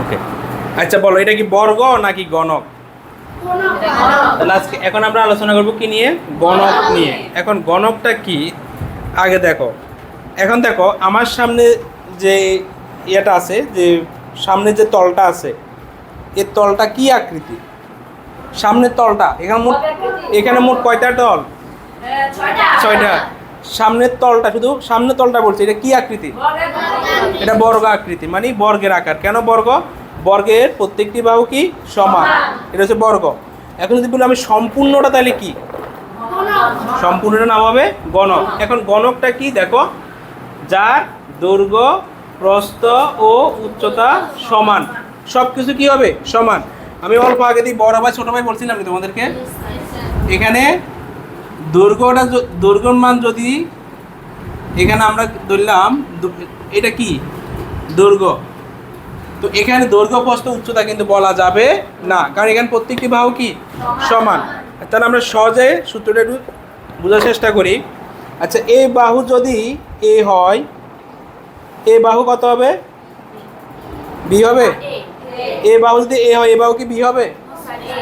ওকে, আচ্ছা বলো এটা কি বর্গ নাকি গণক? তাহলে আজকে এখন আমরা আলোচনা করব কি নিয়ে? গণক নিয়ে। এখন গণকটা কি আগে দেখো। এখন দেখো আমার সামনে যে ইয়েটা আছে, যে সামনে যে তলটা আছে, এর তলটা কি আকৃতি? সামনের তলটা এখানে মোট কয়টা তল? 6টা। সামনের তলটা, শুধু সামনের তলটা বলছে, এটা কি আকৃতি? এটা বর্গ আকৃতি, মানে বর্গের আকার। কেন বর্গ? বর্গের প্রত্যেকটি বাহু কি সমান, এটা হচ্ছে বর্গ। এখন যদি বলি আমি সম্পূর্ণটা, তাহলে কি? সম্পূর্ণটা নাম হবে গণক। এখন গণকটা কি দেখো, যার দৈর্ঘ্য, প্রস্থ ও উচ্চতা সমান, সব কিছু কি হবে? সমান। আমি অল্প আগে দিয়ে বড় ভাই ছোট ভাই বলছিলাম কি তোমাদেরকে, এখানে দৈর্ঘ্যর মান যদি এখানে আমরা ধরলাম, এটা কি দৈর্ঘ্য, তো এখানে দৈর্ঘ্য, প্রস্থ, উচ্চতা কিন্তু বলা যাবে না, কারণ এখানে প্রত্যেকটি বাহু কি সমান। তাহলে আমরা সহজে সূত্রটা একটু বোঝার চেষ্টা করি। আচ্ছা, এই বাহু যদি এ হয়, এ বাহু কত হবে? বি হবে। এ বাহু যদি এ হয়, এ বাহু কি বি হবে?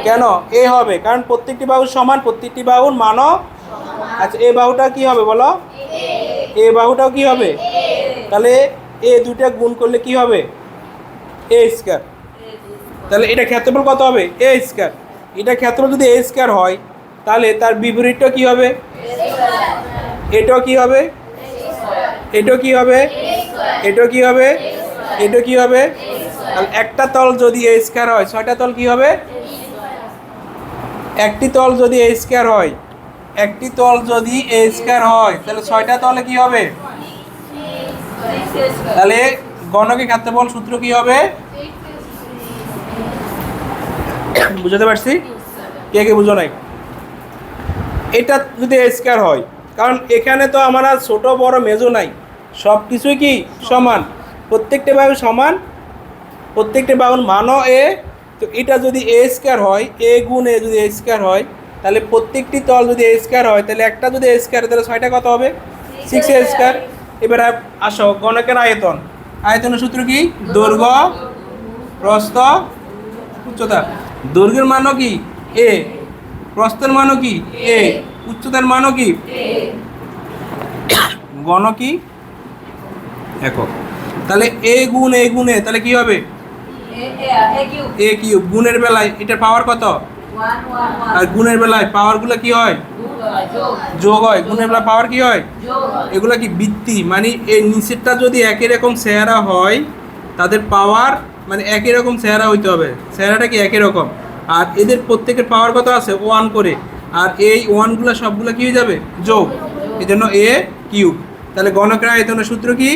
কেন এ হবে? কারণ প্রত্যেকটি বাহু সমান, প্রত্যেকটি বাহুর মানও। আচ্ছা, এ বাহুটা কি হবে বলো? এ বাহুটাও কি হবে? তাহলে এ দুইটা গুণ করলে কি হবে? এ স্কয়ার। তাহলে এটা ক্ষেত্রফল কত হবে? এ স্কয়ার। এটা ক্ষেত্রফল যদি এ স্কয়ার হয়, তাহলে তার বিপরীতটা কি হবে? এটাও কি হবে? এটাও কি হবে? এটাও কি হবে? এটা কি হবে? তাহলে একটা তল যদি এ স্কয়ার হয়, 6টা তল কি হবে? একটি তল যদি এ স্কয়ার হয়, একটি তল যদি এ স্কয়ার হয়, তাহলে 6টা তলে কি হবে? তাহলে গণকের ক্ষেত্রফল সূত্র কি হবে? বুঝতে পারছি? কে কে বুঝো নাই? এটা যদি এ স্কয়ার হয়, কারণ এখানে তো আমার আর ছোট বড় মেজো নাই, সব কিছুই কি সমান, প্রত্যেকটা বাহু সমান, প্রত্যেকটা বাহুর মানও এ। তো এটা যদি এ স্কয়ার হয়, এ গুণ এ যদি এ স্কয়ার হয়, তাহলে প্রত্যেকটি তল যদি এ স্কয়ার হয়, তাহলে একটা যদি এ স্কয়ার, তাহলে 6টা কত হবে? 6 এ স্কয়ার। এবার আসো গণকের আয়তন। আয়তনের সূত্র কি? দৈর্ঘ্য, প্রস্থ, উচ্চতা। দৈর্ঘ্যের মানও কি এ, প্রস্থের মানও কি এ, উচ্চতার মানও কি গণ কি একক। তাহলে এ গুণ এ গুণে তাহলে কি হবে? এ কিউব। গুণের বেলায় এটার পাওয়ার কত? আর গুণের বেলায় পাওয়ারগুলো কি হয়? যোগ হয়। গুণের বেলায় পাওয়ার কি হয়? এগুলো কি বৃত্তি, মানে এই নিচেরটা যদি একই রকম চেহারা হয়, তাদের পাওয়ার মানে একই রকম চেহারা হইতে হবে, চেহারাটা কি একই রকম। আর এদের প্রত্যেকের পাওয়ার কত আছে? 1 করে। আর এই 1গুলো সবগুলো কি হয়ে যাবে? যোগ। এই জন্য এ কিউব। তাহলে গণকের আয়তনের সূত্র কি?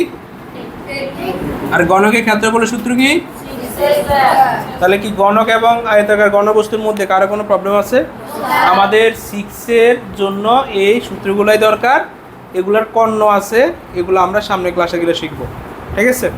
আর গণকের ক্ষেত্রফলের সূত্র কি? তাহলে কি গণক এবং আয়তাকার ঘনবস্তুর মধ্যে কারো কোনো প্রবলেম আছে? আমাদের 6-এর জন্য এই সূত্রগুলাই দরকার, এগুলার কর্ণ আছে, এগুলো আমরা সামনের ক্লাসে গেলে শিখবো। ঠিক আছে?